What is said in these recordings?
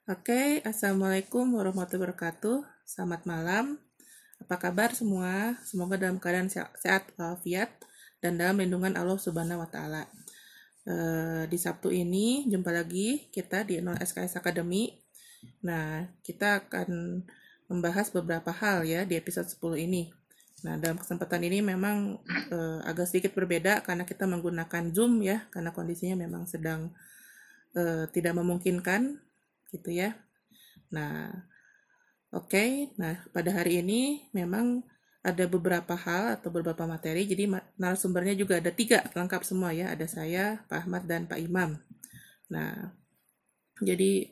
Oke, Assalamualaikum warahmatullahi wabarakatuh. Selamat malam. Apa kabar semua? Semoga dalam keadaan sehat walafiat dan dalam lindungan Allah Subhanahu wa taala. Di Sabtu ini jumpa lagi kita di Non SKS Academy. Nah, kita akan membahas beberapa hal ya di episode 10 ini. Nah, dalam kesempatan ini memang agak sedikit berbeda karena kita menggunakan Zoom ya, karena kondisinya memang sedang tidak memungkinkan gitu ya. Nah, oke. Nah, pada hari ini memang ada beberapa hal atau beberapa materi, jadi narasumbernya juga ada 3, lengkap semua ya. Ada saya, Pak Ahmad, dan Pak Imam. Nah, jadi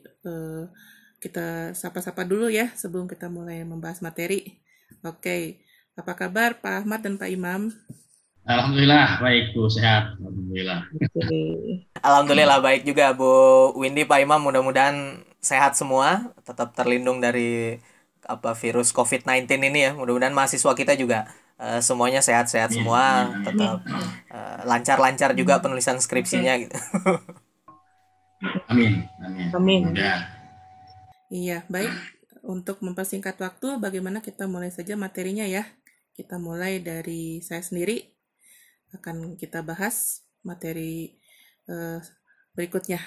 kita sapa-sapa dulu ya sebelum kita mulai membahas materi. Oke, apa kabar Pak Ahmad dan Pak Imam? Alhamdulillah baik Bu, sehat. Alhamdulillah. Oke. Alhamdulillah baik juga Bu Windy, Pak Imam, mudah-mudahan sehat semua, tetap terlindung dari virus COVID-19 ini ya. Mudah-mudahan mahasiswa kita juga semuanya sehat-sehat Amin, amin, semua, amin. tetap lancar-lancar juga penulisan skripsinya gitu. Amin, amin. Amin. Mudah. Iya, baik. Untuk mempersingkat waktu, bagaimana kita mulai saja materinya ya. Kita mulai dari saya sendiri. Akan kita bahas materi berikutnya.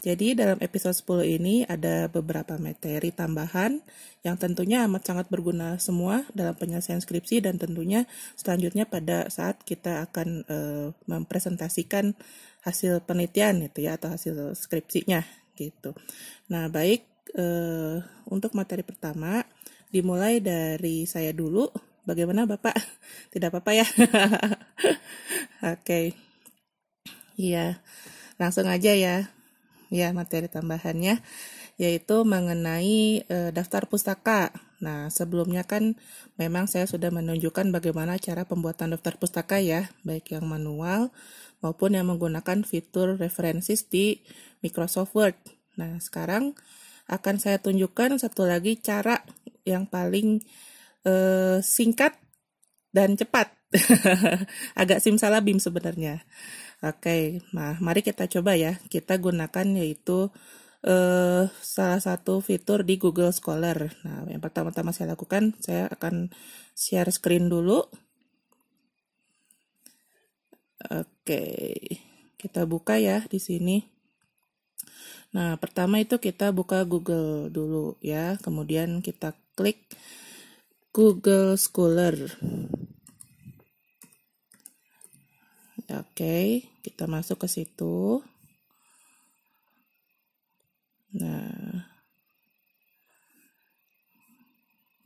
Jadi dalam episode 10 ini ada beberapa materi tambahan yang tentunya amat sangat berguna semua dalam penyelesaian skripsi dan tentunya selanjutnya pada saat kita akan mempresentasikan hasil penelitian gitu ya atau hasil skripsinya gitu. Nah, baik untuk materi pertama dimulai dari saya dulu. Bagaimana Bapak? Tidak apa-apa ya? Oke. Iya. Langsung aja ya. Ya, materi tambahannya yaitu mengenai daftar pustaka. Nah, sebelumnya kan memang saya sudah menunjukkan bagaimana cara pembuatan daftar pustaka ya, baik yang manual maupun yang menggunakan fitur references di Microsoft Word. Nah, sekarang akan saya tunjukkan satu lagi cara yang paling singkat dan cepat. Agak simsalabim sebenarnya. Oke, nah mari kita coba ya. Kita gunakan yaitu salah satu fitur di Google Scholar. Nah, yang pertama-tama saya lakukan, saya akan share screen dulu. Oke, kita buka ya di sini. Nah, pertama itu kita buka Google dulu ya. Kemudian kita klik Google Scholar. Oke, kita masuk ke situ. Nah,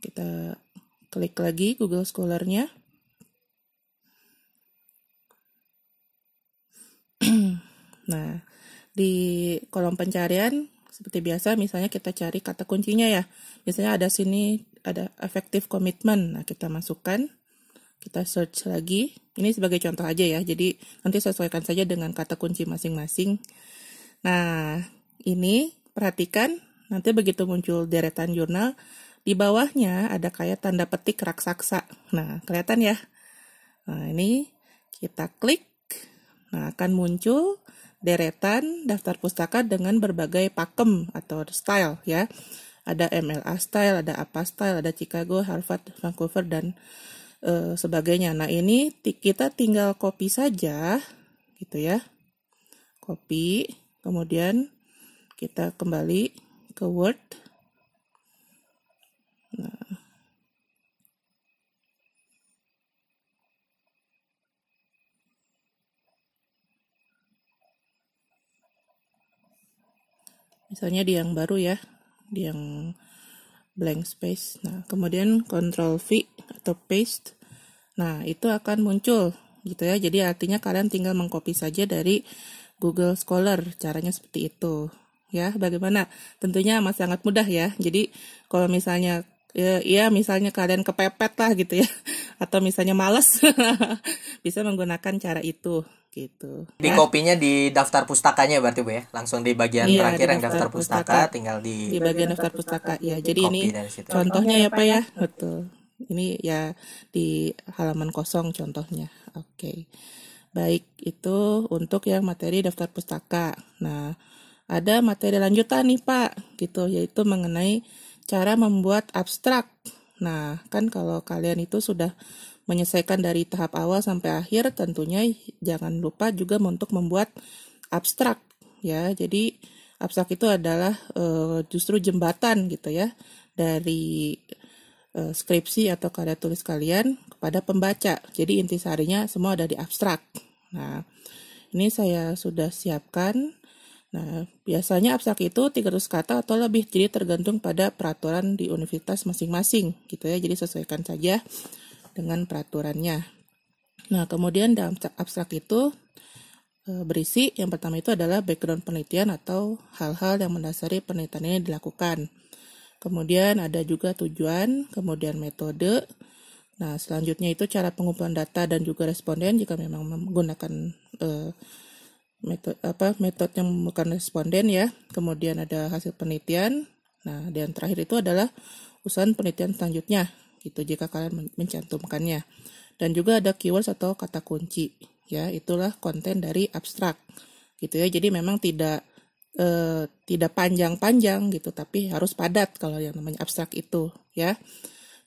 kita klik lagi Google Scholar-nya. Nah, di kolom pencarian seperti biasa misalnya kita cari kata kuncinya ya. Misalnya ada sini ada effective commitment. Nah, kita masukkan, kita search lagi. Ini sebagai contoh aja ya. Jadi nanti sesuaikan saja dengan kata kunci masing-masing. Nah, ini perhatikan nanti begitu muncul deretan jurnal, di bawahnya ada kayak tanda petik raksasa. Nah, kelihatan ya? Nah, ini kita klik. Nah, akan muncul deretan daftar pustaka dengan berbagai pakem atau style ya. Ada MLA style, ada APA style, ada Chicago, Harvard, Vancouver, dan sebagainya. Nah, ini kita tinggal copy saja gitu ya. Copy, kemudian kita kembali ke Word. Nah, misalnya di yang baru ya, di yang blank space. Nah, kemudian Ctrl V atau paste. Nah, itu akan muncul gitu ya. Jadi artinya kalian tinggal mengcopy saja dari Google Scholar. Caranya seperti itu. Ya, bagaimana? Tentunya amat sangat mudah ya. Jadi kalau misalnya ya misalnya kalian kepepet lah gitu ya. Atau misalnya males bisa menggunakan cara itu gitu Di ya. kopinya di daftar pustakanya berarti Bu ya. Langsung di bagian Iya, di terakhir yang daftar daftar pustaka, pustaka. tinggal Di di bagian daftar pustaka ya. Jadi ini copy dari situ. contohnya ya Pak ya. Betul. Ini ya di halaman kosong contohnya. Oke. Baik, itu untuk yang materi daftar pustaka. Nah, ada materi lanjutan nih Pak, gitu, yaitu mengenai cara membuat abstrak. Nah, kan kalau kalian itu sudah menyelesaikan dari tahap awal sampai akhir, tentunya jangan lupa juga untuk membuat abstrak, ya. Jadi abstrak itu adalah justru jembatan gitu ya dari skripsi atau karya tulis kalian kepada pembaca. Jadi intisarinya semua ada di abstrak. Nah, ini saya sudah siapkan. Nah, biasanya abstrak itu 300 kata atau lebih, jadi tergantung pada peraturan di universitas masing-masing gitu ya. Jadi sesuaikan saja dengan peraturannya. Nah, kemudian dalam abstrak itu berisi yang pertama itu adalah background penelitian atau hal-hal yang mendasari penelitian ini dilakukan. Kemudian ada juga tujuan, kemudian metode. Nah, selanjutnya itu cara pengumpulan data dan juga responden jika memang menggunakan metode yang bukan responden ya. Kemudian ada hasil penelitian. Nah, dan terakhir itu adalah usaha penelitian selanjutnya gitu jika kalian mencantumkannya. Dan juga ada keywords atau kata kunci ya, itulah konten dari abstrak gitu ya. Jadi memang tidak panjang-panjang gitu, tapi harus padat kalau yang namanya abstrak itu ya.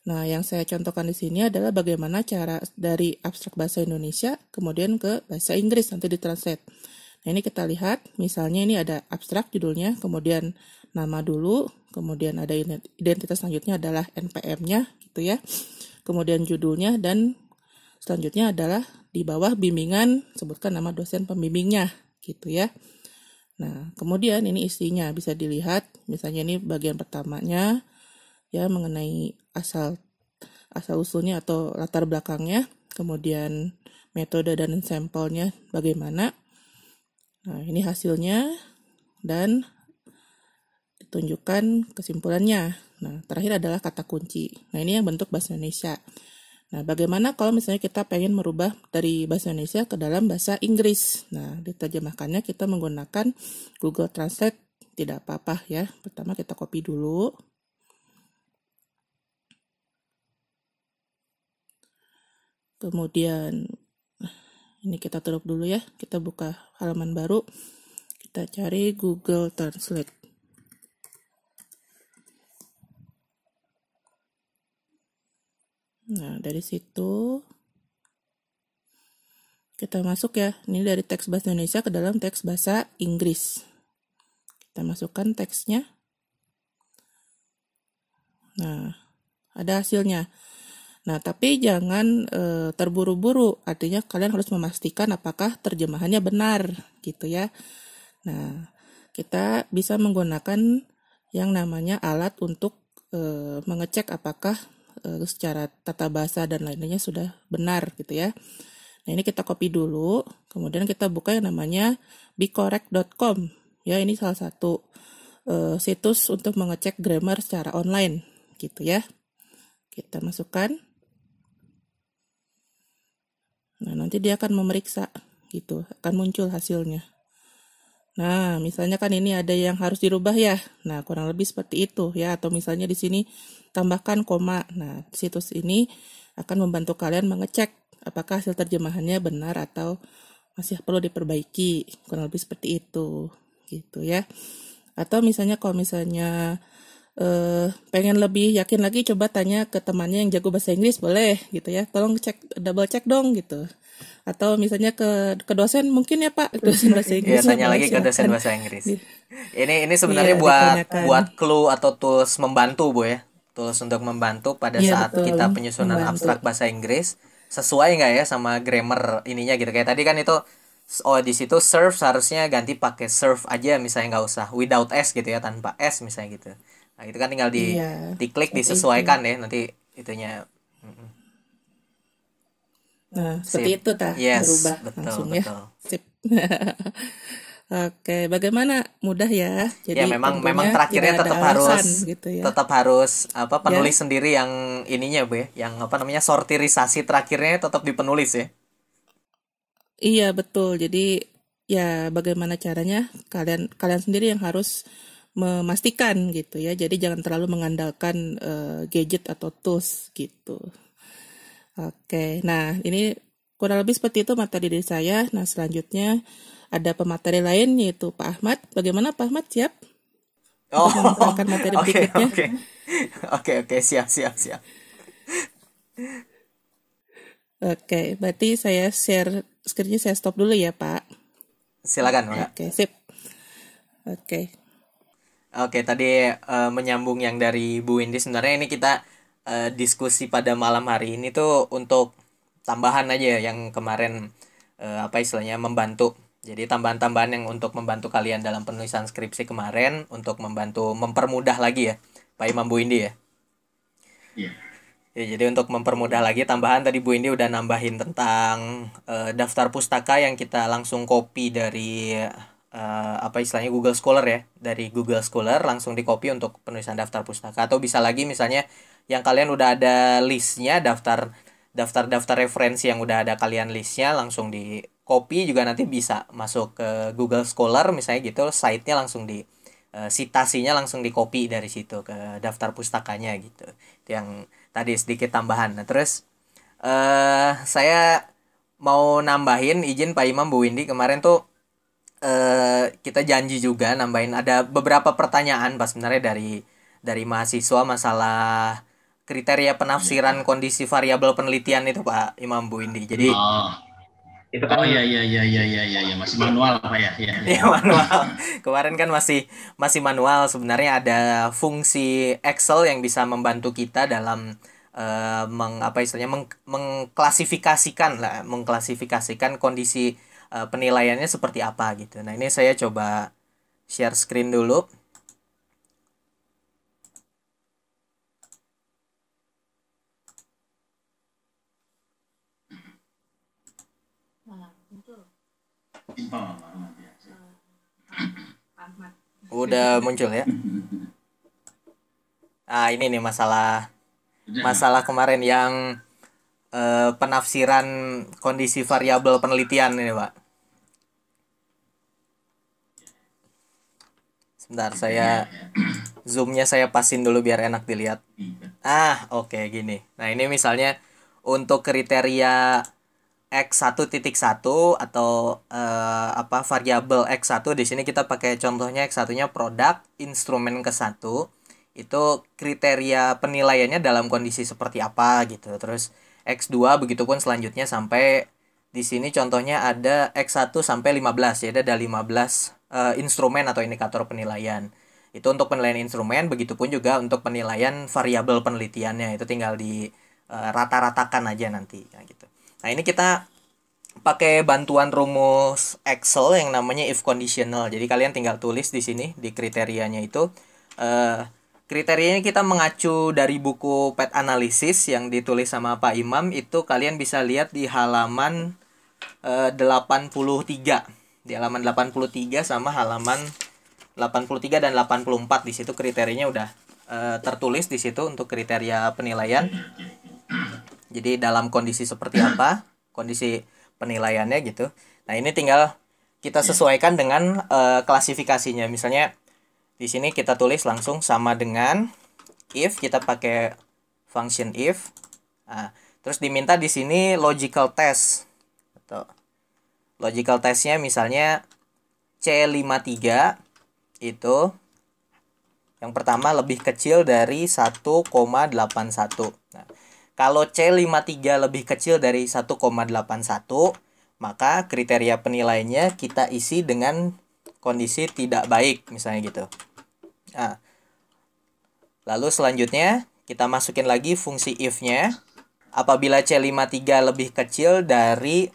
Nah, yang saya contohkan di sini adalah bagaimana cara dari abstrak bahasa Indonesia kemudian ke bahasa Inggris nanti ditranslate. Nah, ini kita lihat, misalnya ini ada abstrak judulnya, kemudian nama dulu, kemudian ada identitas selanjutnya adalah NPM-nya gitu ya. Kemudian judulnya dan selanjutnya adalah di bawah bimbingan, sebutkan nama dosen pembimbingnya gitu ya. Nah, kemudian ini isinya bisa dilihat, misalnya ini bagian pertamanya ya mengenai asal usulnya atau latar belakangnya, kemudian metode dan sampelnya bagaimana. Nah, ini hasilnya dan ditunjukkan kesimpulannya. Nah, terakhir adalah kata kunci. Nah, ini yang bentuk bahasa Indonesia. Nah, bagaimana kalau misalnya kita pengen merubah dari bahasa Indonesia ke dalam bahasa Inggris? Nah, diterjemahkannya kita menggunakan Google Translate, tidak apa-apa ya. Pertama kita copy dulu. Kemudian ini kita tutup dulu ya. Kita buka halaman baru. Kita cari Google Translate. Nah, dari situ kita masuk ya. Ini dari teks bahasa Indonesia ke dalam teks bahasa Inggris. Kita masukkan teksnya. Nah, ada hasilnya. Nah, tapi jangan terburu-buru. Artinya kalian harus memastikan apakah terjemahannya benar gitu ya. Nah, kita bisa menggunakan yang namanya alat untuk mengecek apakah secara tata bahasa dan lainnya sudah benar gitu ya. Nah, ini kita copy dulu, kemudian kita buka yang namanya becorrect.com. Ya, ini salah satu situs untuk mengecek grammar secara online gitu ya. Kita masukkan. Nah, nanti dia akan memeriksa gitu, akan muncul hasilnya. Nah, misalnya kan ini ada yang harus dirubah ya. Nah, kurang lebih seperti itu ya. Atau misalnya di sini tambahkan koma. Nah, situs ini akan membantu kalian mengecek apakah hasil terjemahannya benar atau masih perlu diperbaiki. Kurang lebih seperti itu gitu ya. Atau misalnya kalau misalnya pengen lebih yakin lagi, coba tanya ke temannya yang jago bahasa Inggris, boleh gitu ya, tolong double check dong gitu. Atau misalnya ke dosen mungkin ya Pak, dosen bahasa Inggris. Iya, tanya lagi ke dosen bahasa Inggris. Ini sebenarnya buat clue atau tools membantu Bu ya, tools untuk membantu pada saat betul, kita penyusunan abstrak bahasa Inggris sesuai nggak ya sama grammar ininya gitu. Kayak tadi kan itu di situ serve seharusnya ganti pakai serve aja, misalnya nggak usah without s gitu ya, tanpa s misalnya gitu. Nah, itu kan tinggal diklik disesuaikan ya nanti itunya. Nah, seperti itu berubah betul, langsung betul. Ya. Sip. Oke, bagaimana? Mudah ya. Jadi ya memang terakhirnya tetap harus gitu ya. Tetap harus penulis sendiri yang ininya Bu ya, yang sortirisasi terakhirnya tetap di penulis ya. Iya, betul. Jadi ya bagaimana caranya kalian sendiri yang harus memastikan gitu ya. Jadi jangan terlalu mengandalkan gadget atau tools gitu. Oke, nah ini kurang lebih seperti itu materi dari saya. Nah, selanjutnya ada pemateri lain yaitu Pak Ahmad. Bagaimana Pak Ahmad, siap Oh, untuk menerangkan materi oke, berikutnya? oke. Oke, siap, siap, siap. Oke, berarti saya share screen-nya, saya stop dulu ya Pak. Silakan, Mbak. Oke, sip. Oke. Oke, tadi menyambung yang dari Bu Windy, sebenarnya ini kita diskusi pada malam hari ini tuh untuk tambahan aja ya, yang kemarin apa istilahnya membantu. Jadi tambahan-tambahan yang untuk membantu kalian dalam penulisan skripsi kemarin, untuk membantu mempermudah lagi ya, Pak Imam, Bu Windy ya. Iya. Ya, jadi untuk mempermudah lagi, tambahan tadi Bu Indi udah nambahin tentang daftar pustaka yang kita langsung copy dari apa istilahnya Google Scholar ya. Dari Google Scholar langsung di copy untuk penulisan daftar pustaka. Atau bisa lagi misalnya yang kalian udah ada listnya, daftar referensi yang udah ada kalian listnya, langsung di copy juga nanti bisa masuk ke Google Scholar misalnya gitu, site-nya langsung di citasinya langsung di copy dari situ ke daftar pustakanya gitu. Itu yang tadi sedikit tambahan. Nah, terus saya mau nambahin, izin Pak Imam, Bu Windy, kemarin tuh kita janji juga nambahin ada beberapa pertanyaan Pak sebenarnya dari mahasiswa masalah kriteria penafsiran kondisi variabel penelitian itu Pak Imam, Bu Windy. Jadi itu kan iya, masih manual Pak ya. Iya, manual. Kemarin kan masih manual. Sebenarnya ada fungsi Excel yang bisa membantu kita dalam apa istilahnya mengklasifikasikan kondisi penilaiannya seperti apa gitu. Nah, ini saya coba share screen dulu. Udah muncul ya. Ini nih masalah kemarin yang penafsiran kondisi variabel penelitian ini, Pak. Sebentar, saya zoomnya saya pasin dulu biar enak dilihat. Oke, gini. Nah, ini misalnya untuk kriteria X1.1 atau apa variabel X1, di sini kita pakai contohnya X1-nya produk instrumen ke-1. Itu kriteria penilaiannya dalam kondisi seperti apa gitu. Terus X2 begitupun selanjutnya sampai di sini contohnya ada X1 sampai 15. Jadi ada 15 instrumen atau indikator penilaian. Itu untuk penilaian instrumen, begitupun juga untuk penilaian variabel penelitiannya. Itu tinggal di rata-ratakan aja nanti gitu. Nah, ini kita pakai bantuan rumus Excel yang namanya if conditional. Jadi kalian tinggal tulis di sini di kriterianya itu. Kriterianya kita mengacu dari buku PET Analysis yang ditulis sama Pak Imam. Itu kalian bisa lihat di halaman 83. Di halaman 83 sama halaman 83 dan 84, di situ kriterianya udah tertulis di situ untuk kriteria penilaian. Jadi dalam kondisi seperti apa kondisi penilaiannya gitu. Nah, ini tinggal kita sesuaikan dengan klasifikasinya. Misalnya di sini kita tulis langsung sama dengan if, kita pakai function if. Nah, terus diminta di sini logical test. Atau logical testnya misalnya C53 itu yang pertama lebih kecil dari 1,81. Nah, kalau C53 lebih kecil dari 1,81, maka kriteria penilaiannya kita isi dengan kondisi tidak baik, misalnya gitu. Nah, lalu selanjutnya kita masukin lagi fungsi if-nya. Apabila C53 lebih kecil dari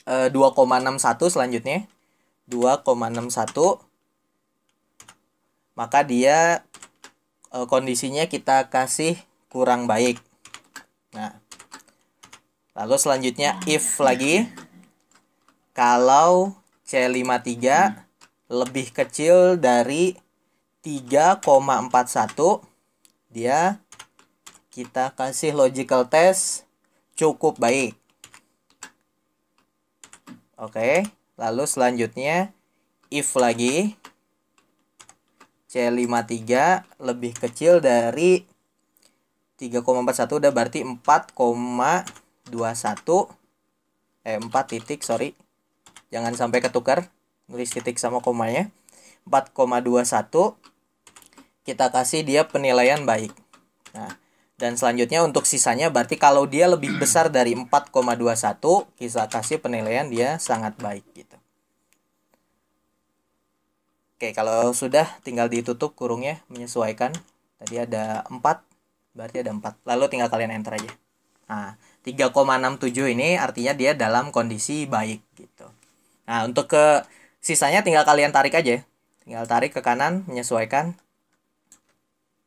2,61 selanjutnya, 2,61, maka dia kondisinya kita kasih kurang baik. Nah, lalu selanjutnya if lagi, kalau C53 lebih kecil dari 3,41, dia kita kasih logical test cukup baik. Oke, lalu selanjutnya if lagi, C53 lebih kecil dari 3,41, udah berarti 4,21 4 titik, sorry. jangan sampai ketukar nulis titik sama komanya. 4,21 kita kasih dia penilaian baik. Nah, dan selanjutnya untuk sisanya berarti kalau dia lebih besar dari 4,21 kita kasih penilaian dia sangat baik gitu. Oke, kalau sudah tinggal ditutup kurungnya, menyesuaikan. Tadi ada 4, berarti ada 4. Lalu tinggal kalian enter aja. Nah, 3,67 ini artinya dia dalam kondisi baik gitu. Nah, untuk ke sisanya tinggal kalian tarik aja. Tinggal tarik ke kanan, menyesuaikan.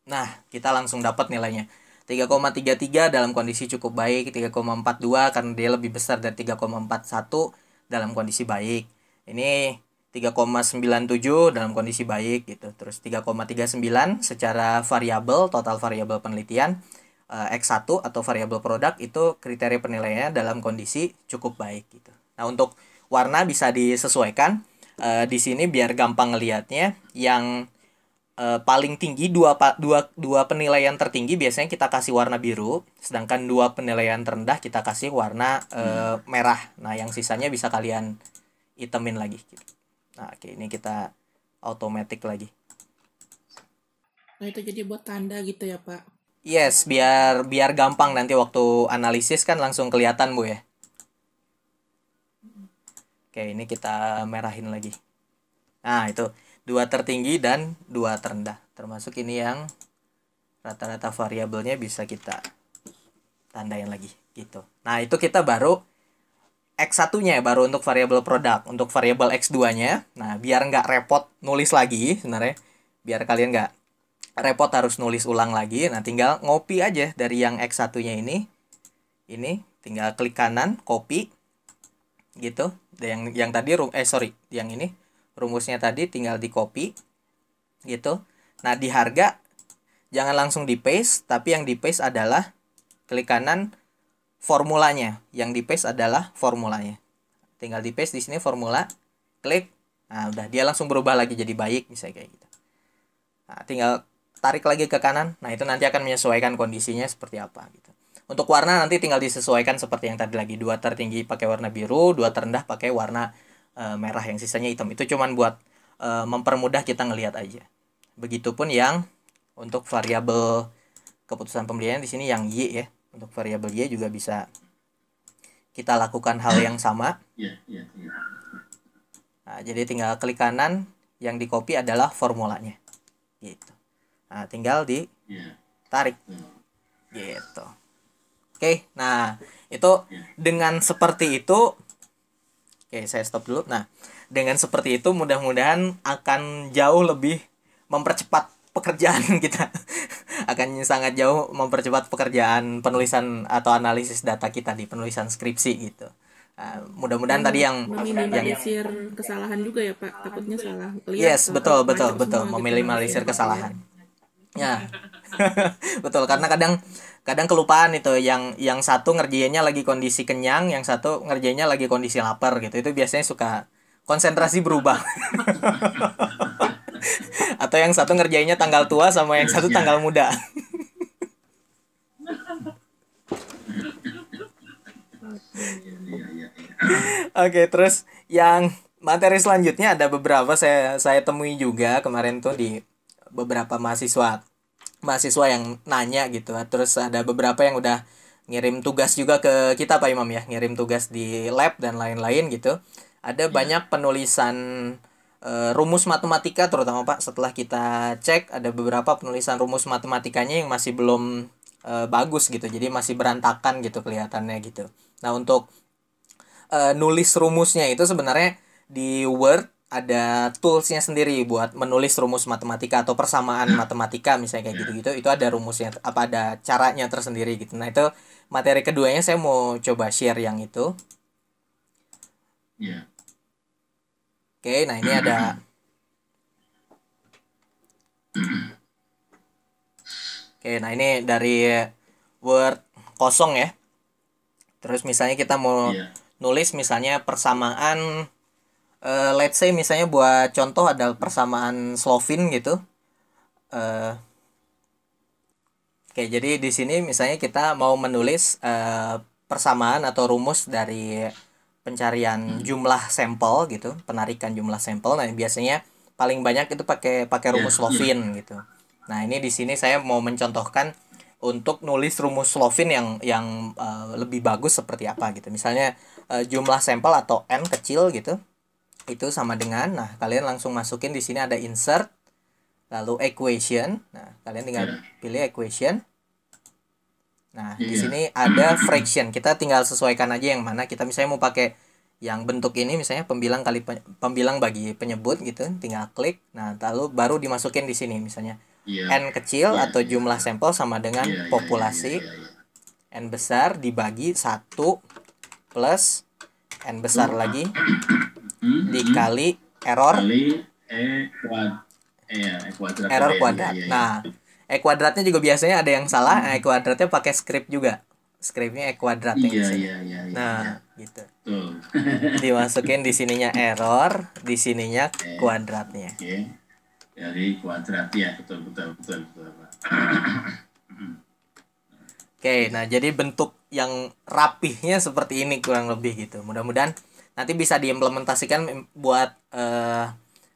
Nah, kita langsung dapat nilainya. 3,33 dalam kondisi cukup baik, 3,42 karena dia lebih besar dari 3,41 dalam kondisi baik. Ini 3,97 dalam kondisi baik gitu. Terus 3,39 secara variabel, total variabel penelitian. X1 atau variabel produk itu kriteria penilaiannya dalam kondisi cukup baik gitu. Nah, untuk warna bisa disesuaikan. Di sini biar gampang ngelihatnya, yang paling tinggi dua penilaian tertinggi biasanya kita kasih warna biru, sedangkan dua penilaian terendah kita kasih warna merah. Nah, yang sisanya bisa kalian hitamin lagi gitu. Nah, oke, ini kita automatic lagi. Nah, itu jadi buat tanda gitu ya, Pak. Yes, biar gampang nanti waktu analisis kan langsung kelihatan, Bu ya. Oke, ini kita merahin lagi. Nah, itu 2 tertinggi dan 2 terendah. Termasuk ini yang rata-rata variabelnya bisa kita tandain lagi gitu. Nah, itu kita baru X1-nya baru untuk variabel produk. Untuk variabel X2-nya, nah biar nggak repot nulis lagi sebenarnya. Biar kalian nggak repot harus nulis ulang lagi. Nah, tinggal ngopi aja dari yang X1-nya ini. Ini tinggal klik kanan, copy. Gitu. Yang tadi yang ini rumusnya tadi tinggal di copy. Gitu. Nah, di harga jangan langsung di paste, tapi yang di paste adalah klik kanan formulanya. Yang di paste adalah formulanya. Tinggal di paste di sini formula, klik. Nah, udah dia langsung berubah lagi jadi baik misalnya kayak gitu. Nah, tinggal tarik lagi ke kanan. Nah, itu nanti akan menyesuaikan kondisinya seperti apa gitu. Untuk warna nanti tinggal disesuaikan seperti yang tadi lagi. 2 tertinggi pakai warna biru, 2 terendah pakai warna merah, yang sisanya hitam. Itu cuman buat mempermudah kita ngelihat aja. Begitupun yang untuk variabel keputusan pembelian di sini yang Y ya. Untuk variabel Y juga bisa kita lakukan hal yang sama. Nah, jadi tinggal klik kanan, yang di copy adalah formulanya. Gitu. Nah, tinggal ditarik. Gitu. Oke, nah itu dengan seperti itu, oke saya stop dulu. Nah, dengan seperti itu mudah-mudahan akan jauh lebih mempercepat pekerjaan kita. Akan sangat jauh mempercepat pekerjaan penulisan atau analisis data kita di penulisan skripsi gitu. Nah, mudah-mudahan tadi yang meminimalisir kesalahan juga ya, Pak. Takutnya salah lihat. Yes, betul, meminimalisir kesalahan. Ya. Betul, karena kadang kelupaan itu, yang satu ngerjainnya lagi kondisi kenyang, yang satu ngerjainnya lagi kondisi lapar gitu. Itu biasanya suka konsentrasi berubah. Atau yang satu ngerjainnya tanggal tua sama yang satu tanggal muda. Oke, terus yang materi selanjutnya ada beberapa saya temui juga kemarin tuh di beberapa mahasiswa yang nanya gitu. Terus ada beberapa yang udah ngirim tugas juga ke kita Pak Imam ya, ngirim tugas di lab dan lain-lain gitu. Ada banyak penulisan rumus matematika terutama Pak. Setelah kita cek ada beberapa penulisan rumus matematikanya yang masih belum bagus gitu. Jadi masih berantakan gitu kelihatannya gitu. Nah, untuk nulis rumusnya itu sebenarnya di Word ada toolsnya sendiri buat menulis rumus matematika atau persamaan matematika misalnya kayak gitu-gitu. Itu ada rumusnya, ada caranya tersendiri gitu. Nah, itu materi keduanya saya mau coba share yang itu. Oke, nah ini ada Oke, nah ini dari Word kosong ya. Terus misalnya kita mau nulis misalnya persamaan, let's say misalnya buat contoh ada persamaan Slovin gitu. Oke, jadi di sini misalnya kita mau menulis persamaan atau rumus dari pencarian jumlah sampel gitu, penarikan jumlah sampel. Nah, biasanya paling banyak itu pakai rumus Lovin gitu. Nah, ini di sini saya mau mencontohkan untuk nulis rumus Lovin yang lebih bagus seperti apa gitu. Misalnya jumlah sampel atau n kecil gitu. Itu sama dengan, nah kalian langsung masukin di sini ada insert, lalu equation. Nah, kalian tinggal pilih equation. Nah, di sini ada fraction. Kita tinggal sesuaikan aja yang mana. Kita misalnya mau pakai yang bentuk ini, misalnya pembilang bagi penyebut gitu, tinggal klik. Nah, lalu baru dimasukin di sini misalnya n kecil atau jumlah sampel sama dengan populasi n besar dibagi 1 plus n besar lagi dikali error kuadrat. Nah, kuadratnya juga biasanya ada yang salah. Kuadratnya pakai script juga. Scriptnya kuadrat yang di sini. Nah, gitu. Dimasukin di sininya error, di sininya kuadratnya. Dari kuadrat ya, betul. Oke, nah jadi bentuk yang rapihnya seperti ini kurang lebih gitu. Mudah-mudahan nanti bisa diimplementasikan buat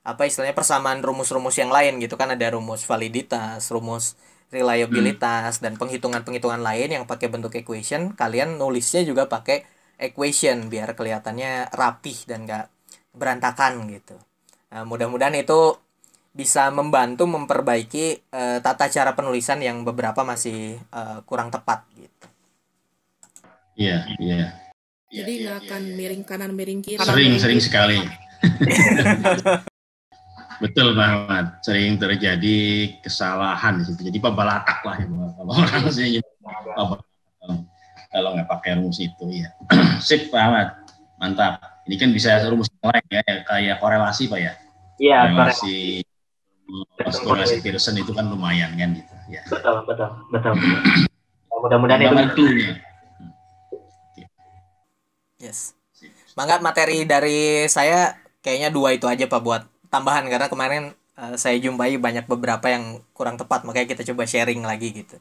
apa istilahnya persamaan rumus-rumus yang lain gitu kan, ada rumus validitas, rumus reliabilitas dan penghitungan-penghitungan lain yang pakai bentuk equation. Kalian nulisnya juga pakai equation biar kelihatannya rapih dan gak berantakan gitu. Nah, mudah-mudahan itu bisa membantu memperbaiki tata cara penulisan yang beberapa masih kurang tepat gitu. Iya. Jadi nggak akan miring kanan miring kiri. Sering sekali. Betul banget, sering terjadi kesalahan di situ. Jadi pabalatak lah ya, orang sih kalau nggak pakai rumus itu ya. Sip, Pak Ahmad, mantap. Ini kan bisa rumus yang lain ya, kayak korelasi Pak ya. Iya, korelasi Pearson itu kan lumayan kan gitu. Ya. Betul. Mudah-mudahan itu. Yes. Mangga materi dari saya kayaknya 2 itu aja Pak buat tambahan, karena kemarin saya jumpai banyak beberapa yang kurang tepat, makanya kita coba sharing lagi gitu.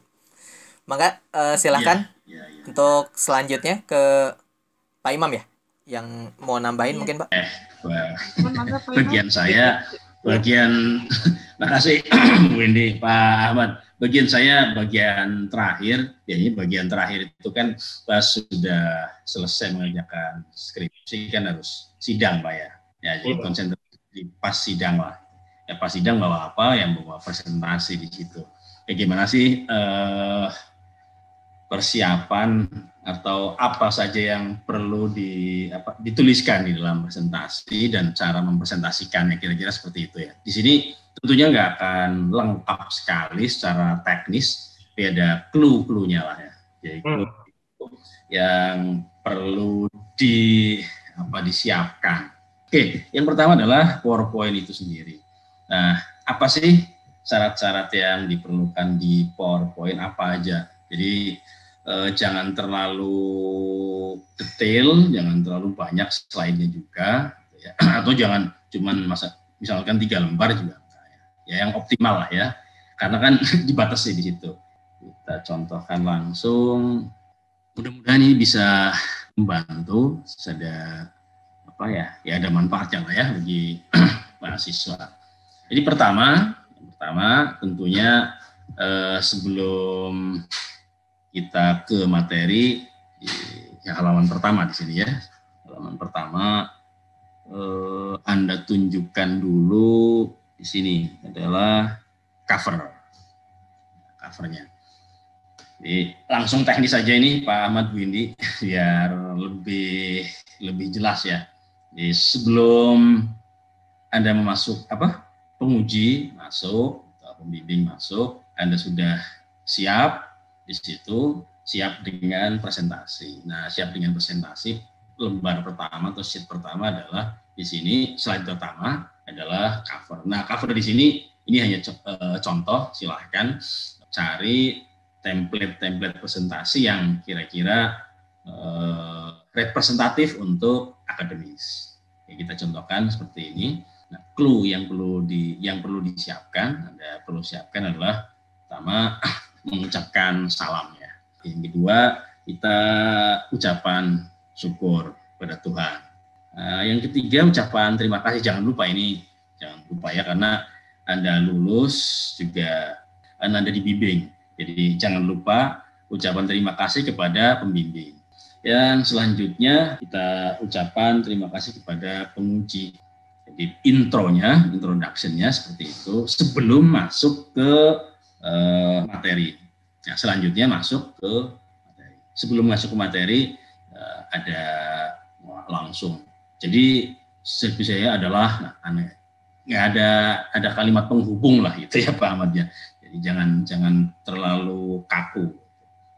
Mangga silahkan untuk selanjutnya ke Pak Imam ya, yang mau nambahin mungkin Pak. Bagian saya, makasih Bu Indi, Pak Ahmad. Bagian saya bagian terakhir, ya ini bagian terakhir itu kan pas sudah selesai mengerjakan skripsi kan harus sidang Pak ya. Ya jadi konsentrasi pas sidang lah. Ya pas sidang bawa apa, yang bawa presentasi di situ. Kayak gimana sih persiapan atau apa saja yang perlu dituliskan di dalam presentasi dan cara mempresentasikannya, kira-kira seperti itu ya. Di sini tentunya nggak akan lengkap sekali secara teknis, tapi ada clue-cluenya lah ya. Jadi clue yang perlu disiapkan. Oke, yang pertama adalah PowerPoint itu sendiri. Nah, apa sih syarat-syarat yang diperlukan di PowerPoint, apa aja? Jadi jangan terlalu detail, jangan terlalu banyak slide-nya juga, ya. Atau jangan cuman misalkan 3 lembar juga, ya yang optimal lah ya, karena kan dibatasi di situ. Kita contohkan langsung, mudah-mudahan ini bisa membantu, ada ada manfaatnya lah ya bagi mahasiswa. Jadi pertama tentunya sebelum kita ke materi, halaman pertama di sini ya. Halaman pertama Anda tunjukkan dulu di sini adalah covernya. Jadi langsung teknis saja ini Pak Ahmad, Bu Indi, biar lebih jelas ya. Jadi sebelum Anda penguji masuk atau pembimbing masuk, Anda sudah siap di situ, siap dengan presentasi. Nah, siap dengan presentasi, lembar pertama atau sheet pertama adalah di sini, slide pertama adalah cover. Nah, cover di sini ini hanya contoh, silahkan cari template presentasi yang kira-kira representatif untuk akademis. Ya, kita contohkan seperti ini. Nah, clue yang perlu disiapkan, Anda perlu siapkan adalah pertama mengucapkan salam ya. Yang kedua, kita ucapan syukur. kepada Tuhan. Yang ketiga, ucapan terima kasih. Jangan lupa ya, karena Anda lulus juga Anda dibimbing. Jadi jangan lupa ucapan terima kasih kepada pembimbing. Yang selanjutnya kita ucapan terima kasih kepada penguji. Jadi introduction-nya seperti itu sebelum masuk ke materi. Nah, selanjutnya masuk ke materi. Sebelum masuk ke materi ada langsung. Jadi skripsi saya adalah nggak ada kalimat penghubung lah gitu ya Pak Ahmad ya. Jadi jangan terlalu kaku,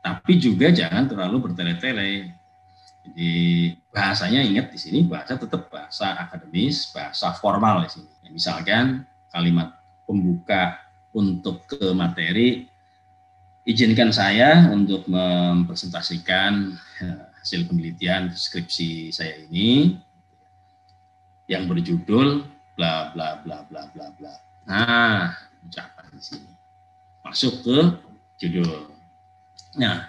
tapi juga jangan terlalu bertele-tele. Jadi bahasanya ingat di sini bahasa tetap bahasa akademis, bahasa formal di sini. Misalkan kalimat pembuka untuk ke materi, izinkan saya untuk mempresentasikan hasil penelitian skripsi saya ini yang berjudul bla bla bla bla bla bla. Nah, ucapan di sini masuk ke judul. Nah,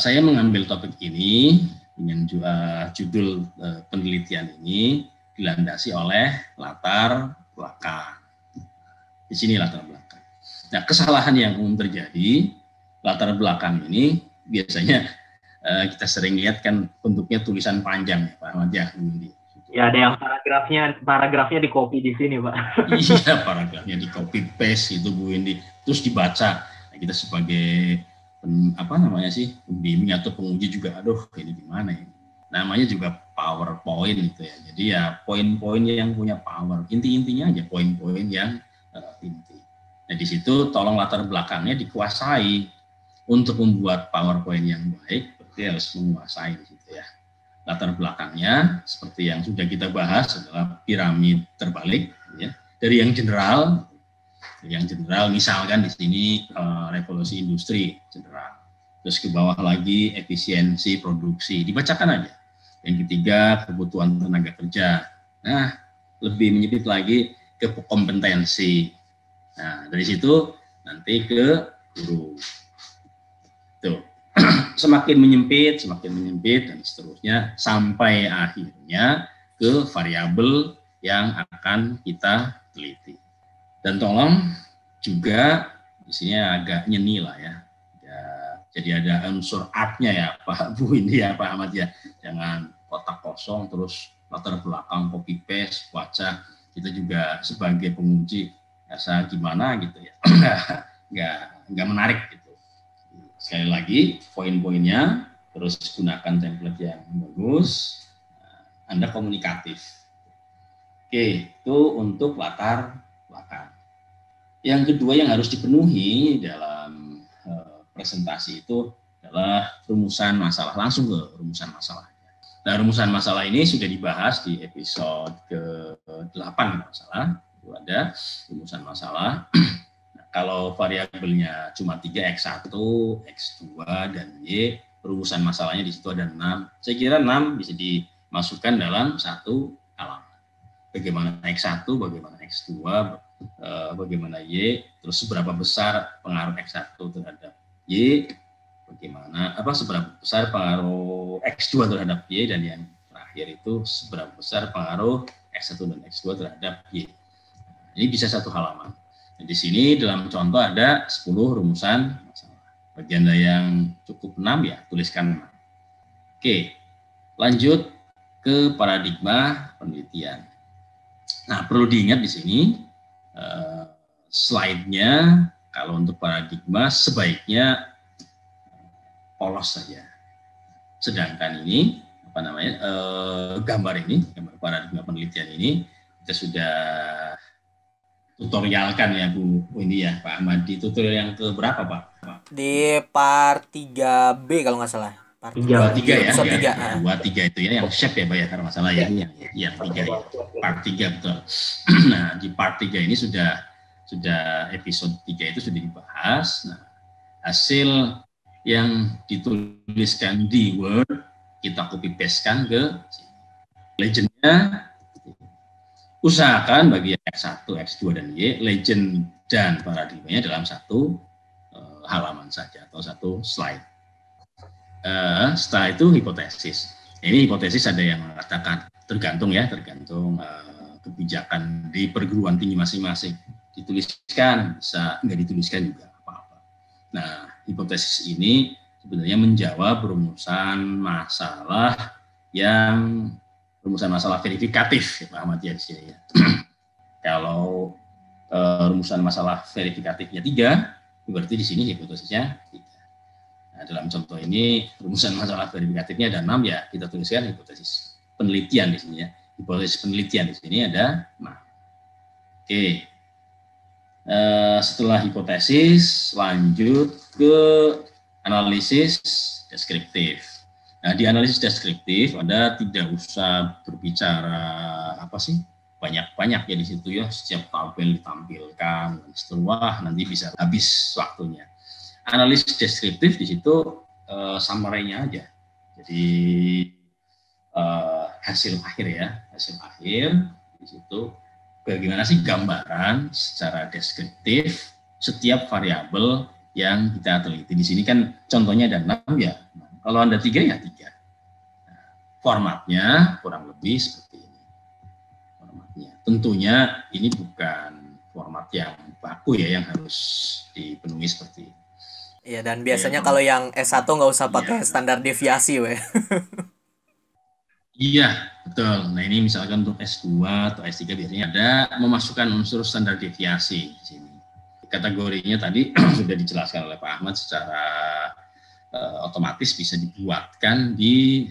saya mengambil topik ini dengan judul penelitian ini dilandasi oleh latar belakang. Di sini latar belakang. Nah, kesalahan yang umum terjadi latar belakang ini biasanya kita sering lihat kan bentuknya tulisan panjang ya Pak Ahmad ya. Ya, ada yang paragrafnya di copy di sini, Pak. Iya, paragrafnya di copy paste itu Bu Windy, terus dibaca. Nah, kita sebagai pembimbing atau penguji juga, aduh ini gimana ya? Namanya juga PowerPoint gitu ya. Jadi ya poin-poin yang punya power, inti-intinya aja poin-poin yang inti. Nah, di situ tolong latar belakangnya dikuasai. Untuk membuat PowerPoint yang baik, berarti harus menguasai di situ ya. Latar belakangnya seperti yang sudah kita bahas adalah piramid terbalik ya. Dari yang general misalkan di sini revolusi industri general. Terus ke bawah lagi efisiensi produksi, dibacakan aja. Yang ketiga kebutuhan tenaga kerja. Nah, lebih menyempit lagi ke kompetensi. Nah, dari situ nanti ke guru. Tuh. Semakin menyempit dan seterusnya sampai akhirnya ke variabel yang akan kita teliti. Dan tolong juga di sini agak nyeni lah ya. Jadi ada unsur artnya ya Pak Bu ini ya Pak Ahmad ya. Jangan kotak kosong terus latar belakang copy paste baca. Kita juga sebagai penguji rasa gimana gitu ya. Nggak menarik gitu. Sekali lagi, poin-poinnya, terus gunakan template yang bagus, Anda komunikatif. Oke, itu untuk latar belakang. Yang kedua yang harus dipenuhi dalam presentasi itu adalah rumusan masalah, langsung ke rumusan masalah. Nah, rumusan masalah ini sudah dibahas di episode ke-8 masalah, itu ada rumusan masalah. Kalau variabelnya cuma 3, X1, X2, dan Y, rumusan masalahnya di situ ada 6. Saya kira 6 bisa dimasukkan dalam satu halaman. Bagaimana X1, bagaimana X2, bagaimana Y, terus seberapa besar pengaruh X1 terhadap Y, seberapa besar pengaruh X2 terhadap Y, dan yang terakhir itu seberapa besar pengaruh X1 dan X2 terhadap Y. Ini bisa satu halaman. Di sini dalam contoh ada 10 rumusan masalah. Bagi Anda yang cukup 6 ya, tuliskan 6. Oke, lanjut ke paradigma penelitian. Nah, perlu diingat di sini slide-nya kalau untuk paradigma sebaiknya polos saja. Sedangkan ini gambar paradigma penelitian ini kita sudah tutorialkan ya Bu ini ya Pak Ahmad, di tutorial yang ke berapa Pak? Di part 3B kalau nggak salah. Part 3 ya. Episode 3. 2-3 itu ya yang shape ya Pak ya kalau masalah ya. Yang 3 ya. Part 3 betul. Nah, di part 3 ini sudah episode 3 itu sudah dibahas. Nah, hasil yang dituliskan di Word kita copy paste-kan ke legend-nya. Usahakan bagi X1, X2, dan Y, legend dan paradigmanya dalam satu halaman saja atau satu slide. Setelah itu hipotesis. Ini hipotesis, ada yang mengatakan tergantung kebijakan di perguruan tinggi masing-masing. Dituliskan, bisa nggak dituliskan juga apa-apa. Nah, hipotesis ini sebenarnya menjawab rumusan masalah verifikatif, ya Pak Ahmad ya di sini ya. Kalau rumusan masalah verifikatifnya 3, berarti di sini hipotesisnya 3. Nah, dalam contoh ini rumusan masalah verifikatifnya ada 6, ya kita tuliskan hipotesis penelitian di sini ya. Hipotesis penelitian di sini ada 6. Oke. Setelah hipotesis, lanjut ke analisis deskriptif. Nah, di analisis deskriptif Anda tidak usah berbicara banyak-banyak ya di situ ya, setiap tabel ditampilkan, setelah nanti bisa habis waktunya. Analisis deskriptif di situ summary-nya aja. Jadi hasil akhir di situ bagaimana sih gambaran secara deskriptif setiap variabel yang kita teliti. Di sini kan contohnya ada 6 ya. Kalau Anda 3 ya 3. Nah, formatnya kurang lebih seperti ini. Formatnya. Tentunya ini bukan format yang baku ya, yang harus dipenuhi seperti ini. Iya, dan biasanya kalau yang S1 nggak usah pakai standar deviasi, weh. Iya, betul. Nah, ini misalkan untuk S2 atau S3 biasanya ada memasukkan unsur standar deviasi di sini. Kategorinya tadi sudah dijelaskan oleh Pak Ahmad secara otomatis bisa dibuatkan di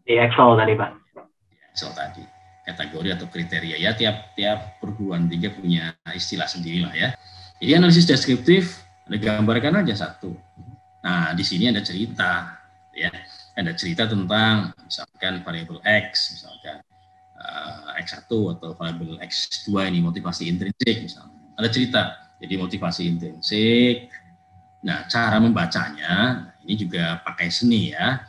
Excel tadi, Pak. Di Excel tadi. Kategori atau kriteria ya, tiap perguruan tinggi punya istilah sendiri lah ya. Jadi analisis deskriptif Anda gambarkan aja satu. Nah, di sini ada cerita ya. Ada cerita tentang misalkan variabel X, misalkan X1 atau variabel X2 ini motivasi intrinsik misalnya. Ada cerita, jadi motivasi intrinsik. Nah, cara membacanya ini juga pakai seni ya.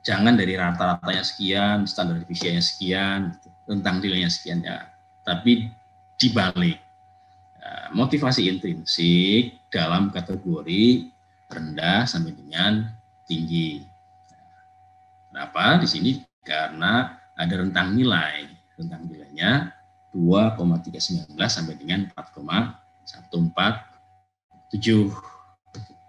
Jangan dari rata-ratanya sekian, standar divisinya sekian, tentang nilainya sekian ya. Tapi dibalik. Motivasi intrinsik dalam kategori rendah sampai dengan tinggi. Kenapa? Di sini karena ada rentang nilai. Rentang nilainya 2,319 sampai dengan 4,147.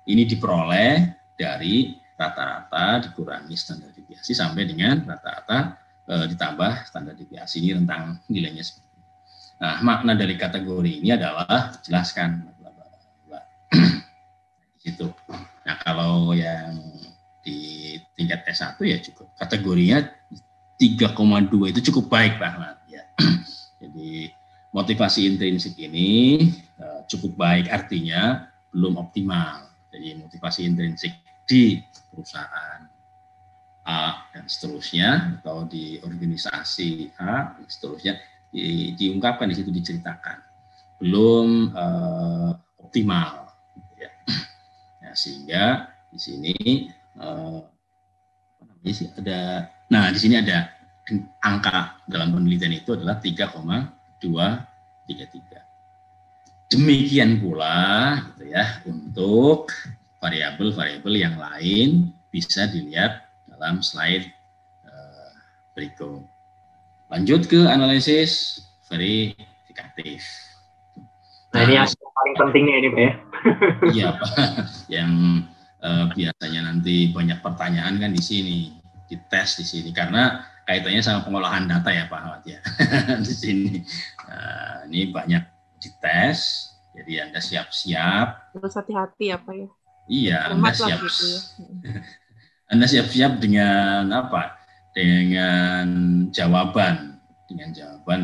Ini diperoleh dari rata-rata dikurangi standar deviasi sampai dengan rata-rata ditambah standar deviasi. Ini rentang nilainya seperti ini. Nah, makna dari kategori ini adalah jelaskan di situ. Nah, kalau yang di tingkat S1 ya cukup. Kategorinya 3,2 itu cukup baik Pak Ahmad ya. Jadi motivasi intrinsik ini cukup baik, artinya belum optimal. Jadi motivasi intrinsik di perusahaan A dan seterusnya atau di organisasi A dan seterusnya diungkapkan di situ, diceritakan belum optimal ya. Nah, sehingga di sini ada, nah di sini ada angka dalam penelitian itu adalah 3,233. Demikian pula gitu ya untuk variabel-variabel yang lain bisa dilihat dalam slide berikut. Lanjut ke analisis verifikatif. Nah, ini yang paling pentingnya ini Pak ya. Iya Pak, yang biasanya nanti banyak pertanyaan kan di sini, dites di sini karena kaitannya sama pengolahan data ya Pak Ahmad ya. Di sini. Nah, ini banyak dites, jadi Anda siap-siap. Harus hati-hati ya Pak ya. Iya, Anda siap. Gitu ya. Anda siap-siap dengan apa? Dengan jawaban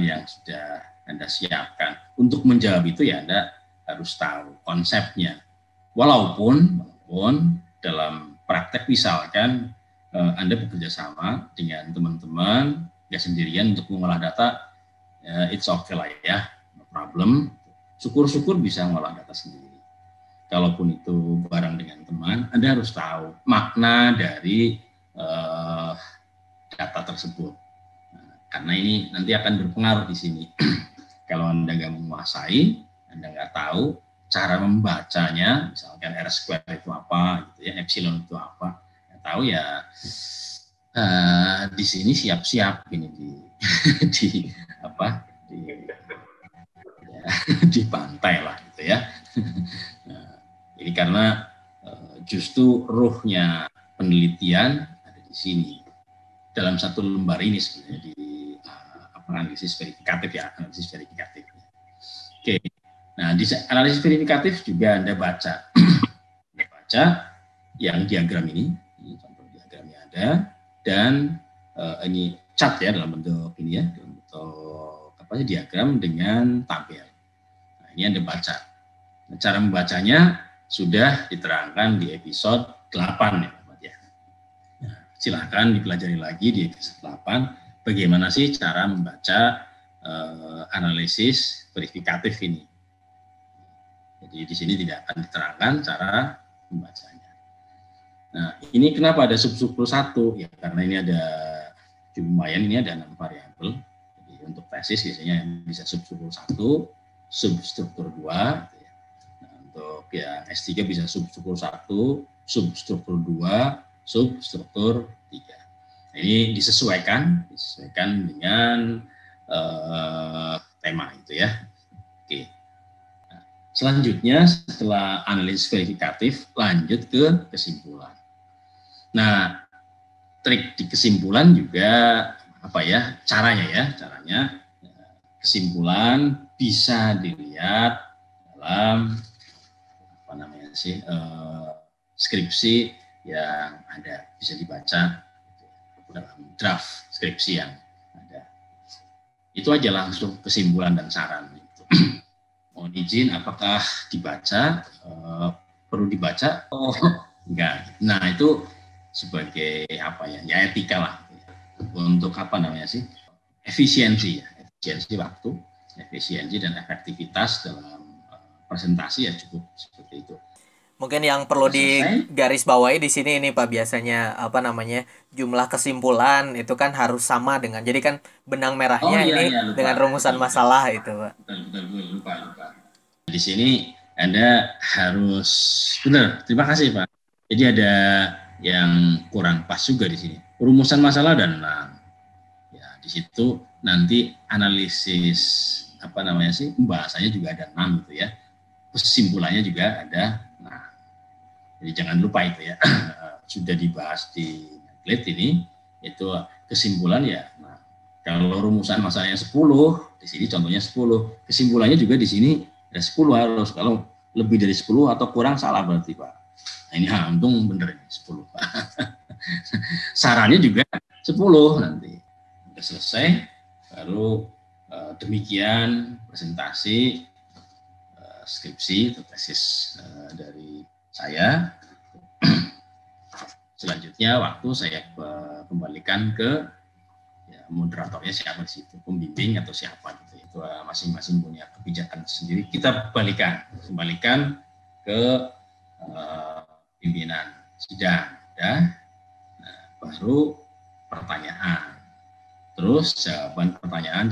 yang sudah Anda siapkan. Untuk menjawab itu ya Anda harus tahu konsepnya. Walaupun dalam praktek misalkan Anda bekerja sama dengan teman-teman, nggak sendirian untuk mengolah data, it's okay lah ya, no problem. Syukur-syukur bisa mengolah data sendiri. Kalaupun itu bareng dengan teman, Anda harus tahu makna dari data tersebut. Nah, karena ini nanti akan berpengaruh di sini. Kalau Anda nggak menguasai, Anda nggak tahu cara membacanya, misalkan R square itu apa, gitu ya, epsilon itu apa, nggak tahu ya Di sini siap-siap ini di apa di pantai lah gitu ya. Nah, ini karena justru ruhnya penelitian ada di sini dalam satu lembar ini sebenarnya di analisis verifikatif ya, analisis verifikatif. Oke, nah di analisis verifikatif juga Anda baca, yang diagram ini contoh diagramnya ada, dan ini chart ya dalam bentuk ini ya, dalam bentuk diagram dengan tabel. Nah, ini Anda baca. Nah, cara membacanya sudah diterangkan di episode 8 ya. Nah, silahkan dipelajari lagi di episode 8 bagaimana sih cara membaca analisis verifikatif ini. Jadi di sini tidak akan diterangkan cara membacanya. Nah, ini kenapa ada sub-struktur 1? Ya karena ini ada lumayan, ini ada 6 variabel. Jadi untuk tesis biasanya bisa sub-struktur 1, substruktur 2 gitu ya. Nah, untuk ya S3 bisa substruktur 1, substruktur 2, substruktur 3. Nah, ini disesuaikan dengan tema itu ya. Oke. Nah, selanjutnya setelah analisis verifikatif lanjut ke kesimpulan. Nah, trik di kesimpulan juga caranya kesimpulan bisa dilihat dalam skripsi yang ada, bisa dibaca dalam draft skripsi yang ada. Itu aja langsung kesimpulan dan saran gitu. Mohon izin, apakah dibaca? Perlu dibaca? Oh, enggak. Nah, itu sebagai etika lah untuk efisiensi waktu, efisiensi dan efektivitas dalam presentasi ya cukup seperti itu. Mungkin yang perlu digarisbawahi di sini ini Pak, biasanya jumlah kesimpulan itu kan harus sama dengan, jadi kan benang merahnya dengan rumusan masalah itu Pak. Betul, lupa. Di sini Anda harus benar. Terima kasih Pak. Jadi ada yang kurang pas juga di sini. Rumusan masalah dan ya di situ nanti analisis pembahasannya juga ada 6 gitu ya. Kesimpulannya juga ada 6. Jadi jangan lupa itu ya. Sudah dibahas di template ini, itu kesimpulan ya. Nah, kalau rumusan masalahnya 10, di sini contohnya 10. Kesimpulannya juga di sini ada 10 harus. Kalau lebih dari 10 atau kurang salah berarti Pak. Nah, ini untung bener 10 Pak. Sarannya juga 10 nanti. Sudah selesai, baru demikian presentasi skripsi atau tesis dari saya. Selanjutnya waktu saya kembalikan ke moderatornya siapa di situ, pembimbing atau siapa gitu. Itu masing-masing punya kebijakan sendiri. Kita kembalikan ke pimpinan sidang ya. Nah, baru pertanyaan. Terus jawaban pertanyaan.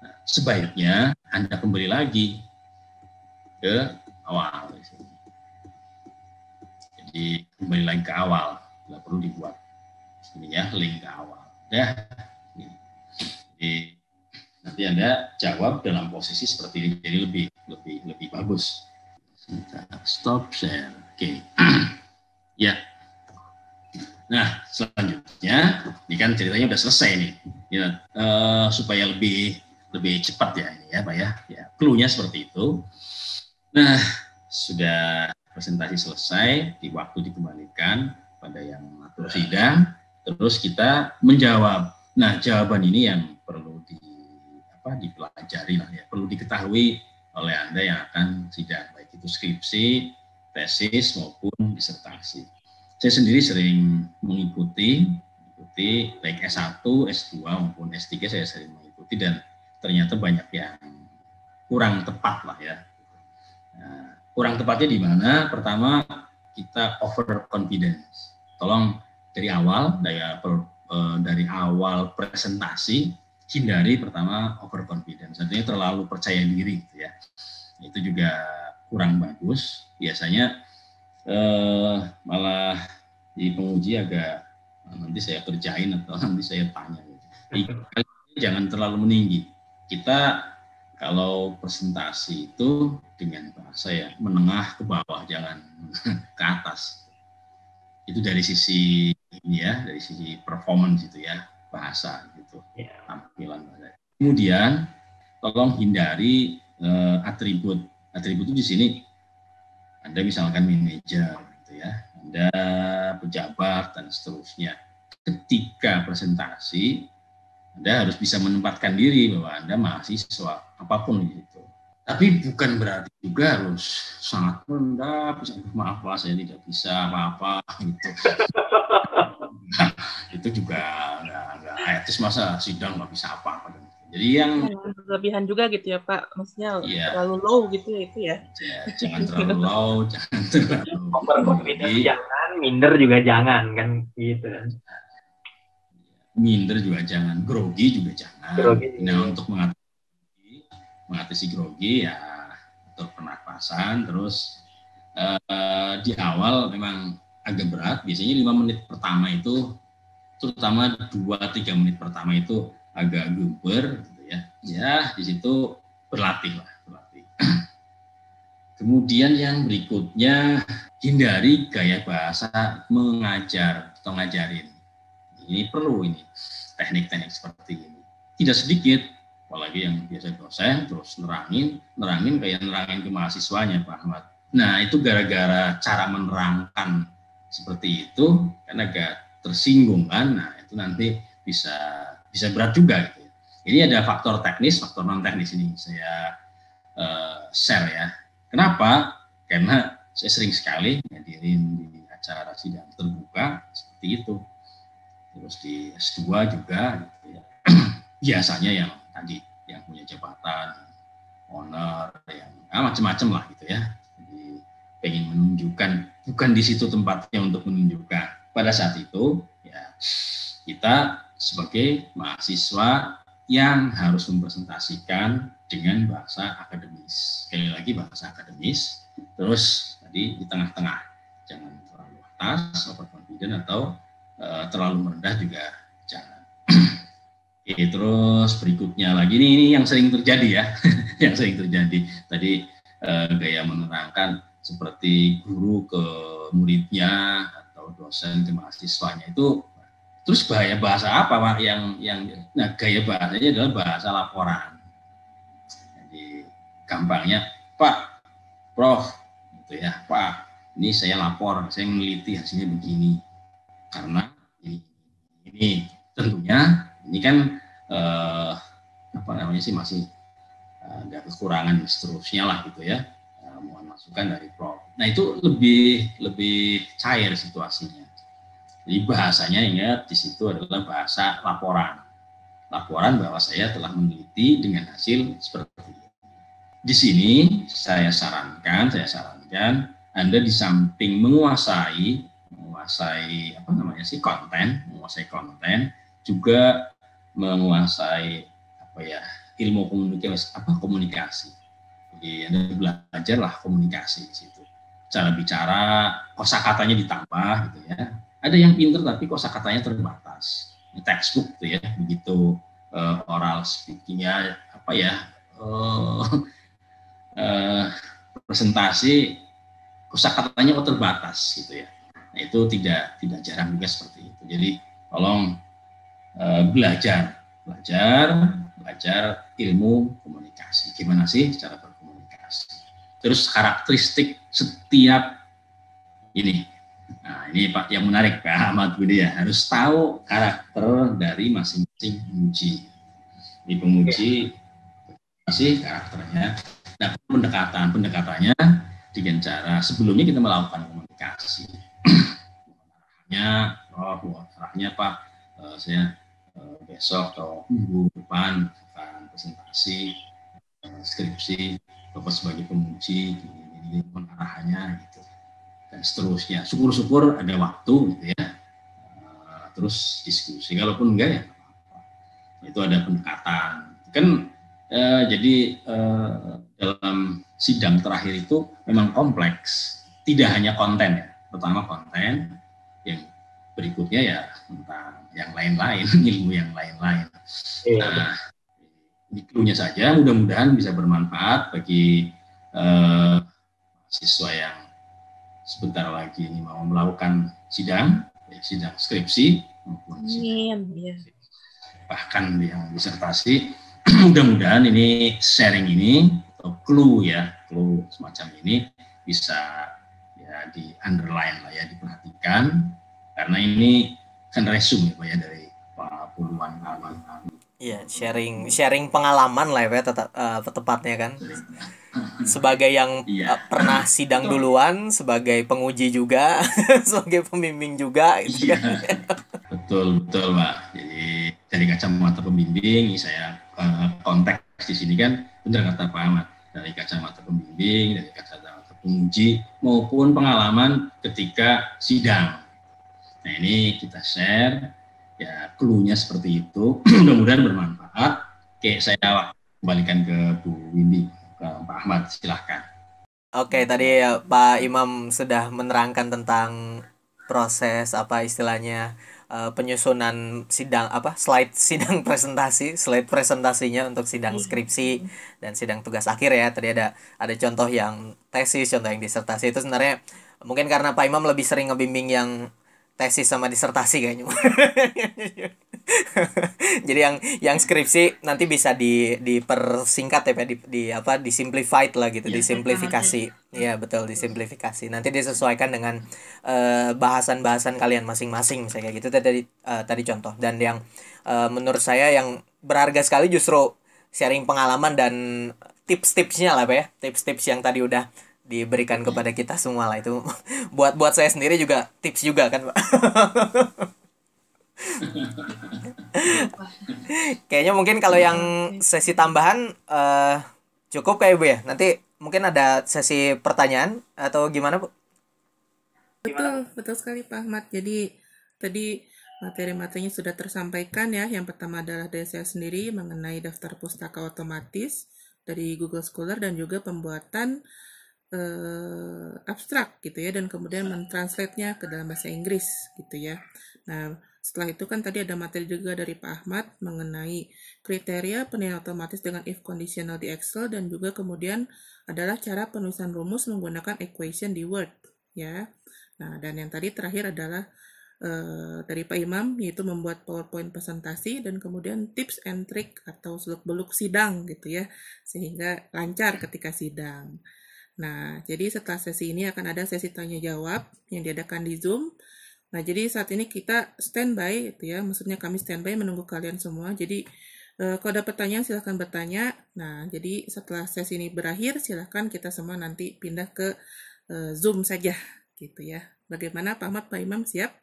Nah, sebaiknya Anda kembali lagi ke awal. Jadi kembali lagi ke awal, nggak perlu dibuat ini ya, link ke awal. Ya, jadi nanti Anda jawab dalam posisi seperti ini, jadi lebih bagus. Stop share, oke. Ya. Nah, selanjutnya, ini kan ceritanya udah selesai nih. Ya, supaya lebih cepat ya ini ya Pak ya. Ya, clue-nya seperti itu. Nah, sudah presentasi selesai, di waktu dikembalikan pada yang atur sidang, terus kita menjawab. Nah, jawaban ini yang perlu dipelajari lah ya, perlu diketahui oleh Anda yang akan sidang, baik itu skripsi, tesis maupun disertasi. Saya sendiri sering mengikuti baik S1, S2 maupun S3 saya sering mengikuti, dan ternyata banyak yang kurang tepat lah ya. Nah, kurang tepatnya di mana? Pertama, kita over confidence. Tolong dari awal presentasi hindari pertama over confidence. Artinya terlalu percaya diri gitu ya. Itu juga kurang bagus. Biasanya malah Jadi penguji agak nanti saya kerjain atau nanti saya tanya. Jangan terlalu meninggi. Kita kalau presentasi itu dengan bahasa ya menengah ke bawah, jangan ke atas. Itu dari sisi ini ya, dari sisi performance itu ya, bahasa gitu, tampilan bahasa. Kemudian tolong hindari atribut. Atribut itu di sini Anda misalkan manajer gitu ya, Anda pejabat dan seterusnya. Ketika presentasi Anda harus bisa menempatkan diri bahwa Anda mahasiswa apapun gitu. Tapi bukan berarti juga harus sangat rendah, maaf Pak, saya tidak bisa apa-apa gitu. Nah, itu juga nggak etis, masa sidang nggak bisa apa-apa. Jadi yang berlebihan juga gitu ya Pak, maksudnya terlalu low gitu ya itu ya. Jangan terlalu low, jangan terlalu overconfident jangan, minder juga jangan kan gitu. Minder juga jangan, grogi juga jangan. Nah, untuk mengatasi grogi ya atur pernapasan, terus di awal memang agak berat, biasanya 5 menit pertama itu, terutama 2-3 menit pertama itu agak guber gitu ya. Ya, di situ berlatih. Kemudian yang berikutnya, hindari gaya bahasa mengajar atau ngajarin. Ini perlu teknik-teknik seperti ini. Tidak sedikit, apalagi yang biasa dosen terus nerangin kayak nerangin ke mahasiswanya Pak Ahmad. Nah itu gara-gara cara menerangkan seperti itu kan agak tersinggung kan. Nah itu nanti bisa berat juga gitu. Ini ada faktor teknis, faktor non teknis ini saya share ya. Kenapa? Karena saya sering sekali hadirin di acara sidang terbuka seperti itu. Terus di S2 juga gitu ya. Biasanya yang tadi yang punya jabatan owner yang macam-macam lah gitu ya. Jadi pengen menunjukkan, bukan di situ tempatnya untuk menunjukkan. Pada saat itu ya kita sebagai mahasiswa yang harus mempresentasikan dengan bahasa akademis. Sekali lagi bahasa akademis. Terus tadi di tengah-tengah, jangan terlalu atas, overconfident atau terlalu merendah juga jangan. Oke, terus berikutnya lagi ini yang sering terjadi ya, yang sering terjadi tadi gaya menerangkan seperti guru ke muridnya atau dosen ke mahasiswanya itu. Terus bahasa apa Pak yang nah gaya bahasanya adalah bahasa laporan. Jadi gampangnya Pak, Prof, gitu ya, Pak, ini saya lapor, saya meneliti hasilnya begini. Karena ini tentunya ini kan masih ada kekurangan seterusnya lah gitu ya, mohon masukan dari Prof. Nah itu lebih cair situasinya. Jadi bahasanya ingat di situ adalah bahasa laporan bahwa saya telah meneliti dengan hasil seperti ini. Di sini saya sarankan Anda di samping menguasai konten juga menguasai ilmu komunikasi. Jadi Anda belajarlah komunikasi di situ. Cara bicara, kosakatanya ditambah gitu ya. Ada yang pintar tapi kosakatanya terbatas. Ini textbook tuh ya, begitu oral speakingnya presentasi kosakatanya terbatas gitu ya. Nah, itu tidak jarang juga seperti itu. Jadi tolong belajar ilmu komunikasi. Gimana sih cara berkomunikasi? Terus karakteristik setiap ini. Nah, ini Pak yang menarik Pak Ahmad Budi ya. Harus tahu karakter dari masing-masing penguji. Ini penguji masih karakternya. Nah, pendekatannya dengan cara sebelumnya kita melakukan komunikasi. Arahnya Pak, saya besok atau minggu depan akan presentasi skripsi Bapak sebagai penguji, ini arahannya gitu dan seterusnya. Syukur-syukur ada waktu gitu ya, terus diskusi. Kalaupun enggak ya itu ada pendekatan kan. Jadi dalam sidang terakhir itu memang kompleks, tidak hanya konten ya. Pertama konten yang berikutnya ya tentang yang lain-lain, ilmu yang lain-lain. Nah, ini clue-nya saja, mudah-mudahan bisa bermanfaat bagi siswa yang sebentar lagi ini mau melakukan sidang skripsi maupun bahkan yang disertasi. Mudah-mudahan ini sharing ini atau clue semacam ini bisa ya di underline lah ya, diperhatikan, karena ini kan resume ya dari puluhan tahun. Iya, sharing pengalaman lah ya tepatnya kan. Sebagai yang pernah sidang duluan, sebagai penguji juga, sebagai pembimbing juga gitu kan. Betul Pak. Jadi dari kacamata pembimbing saya konteks di sini kan benar kata Pak Ahmad, dari kacamata pembimbing, dari kacamata penguji maupun pengalaman ketika sidang. Nah, ini kita share ya, clue-nya seperti itu. Mudah-mudahan bermanfaat. Oke, saya kembalikan ke Bu Windy, ke Pak Ahmad, silahkan. Oke, tadi Pak Imam sudah menerangkan tentang proses apa istilahnya penyusunan slide sidang slide presentasinya untuk sidang skripsi dan sidang tugas akhir ya. Tadi ada contoh yang tesis, contoh yang disertasi. Itu sebenarnya mungkin karena Pak Imam lebih sering ngebimbing yang tesis sama disertasi kayaknya. Jadi yang skripsi nanti bisa dipersingkat ya, disimplified lah gitu, disimplifikasi. Ya, betul, disimplifikasi. Nanti disesuaikan dengan bahasan-bahasan kalian masing-masing misalnya kayak gitu tadi contoh. Dan yang menurut saya yang berharga sekali justru sharing pengalaman dan tips-tipsnya lah Pak ya. Tips-tips yang tadi udah diberikan kepada kita semua lah itu. buat saya sendiri juga tips juga kan Pak. Kayaknya mungkin kalau yang sesi tambahan cukup kayak Bu ya. Nanti mungkin ada sesi pertanyaan atau gimana Bu? Betul sekali Pak Ahmad. Jadi tadi materi-materinya sudah tersampaikan ya. Yang pertama adalah dari saya sendiri mengenai daftar pustaka otomatis dari Google Scholar dan juga pembuatan abstrak gitu ya, dan kemudian mentranslate-nya ke dalam bahasa Inggris gitu ya. Nah, setelah itu kan tadi ada materi juga dari Pak Ahmad mengenai kriteria penilaian otomatis dengan if conditional di Excel, dan juga kemudian adalah cara penulisan rumus menggunakan equation di Word ya. Nah, dan yang tadi terakhir adalah dari Pak Imam, yaitu membuat PowerPoint presentasi dan kemudian tips and trick atau seluk-beluk sidang gitu ya, sehingga lancar ketika sidang. Nah, jadi setelah sesi ini akan ada sesi tanya jawab yang diadakan di Zoom. Nah, jadi saat ini kita standby gitu ya, maksudnya kami standby menunggu kalian semua. Jadi kalau ada pertanyaan silahkan bertanya. Nah, jadi setelah sesi ini berakhir silahkan kita semua nanti pindah ke Zoom saja gitu ya. Bagaimana Pak Ahmad, Pak Imam, siap?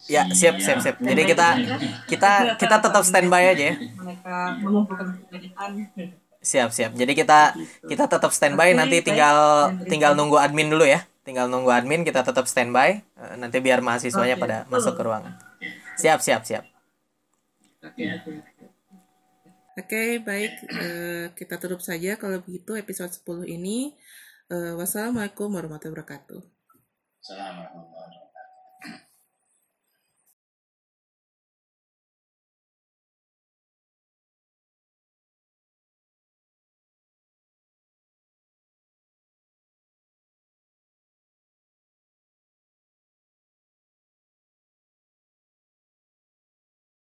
Ya, siap. Jadi kita tetap standby aja ya. Mereka mengumpulkan pertanyaan. Siap. Jadi kita tetap standby. Nanti tinggal nunggu admin dulu ya. Tinggal nunggu admin, kita tetap standby. Nanti biar mahasiswanya pada masuk ke ruangan. Siap. Oke, baik. Kita tutup saja kalau begitu episode 10 ini. Wassalamualaikum warahmatullahi wabarakatuh. Assalamualaikum.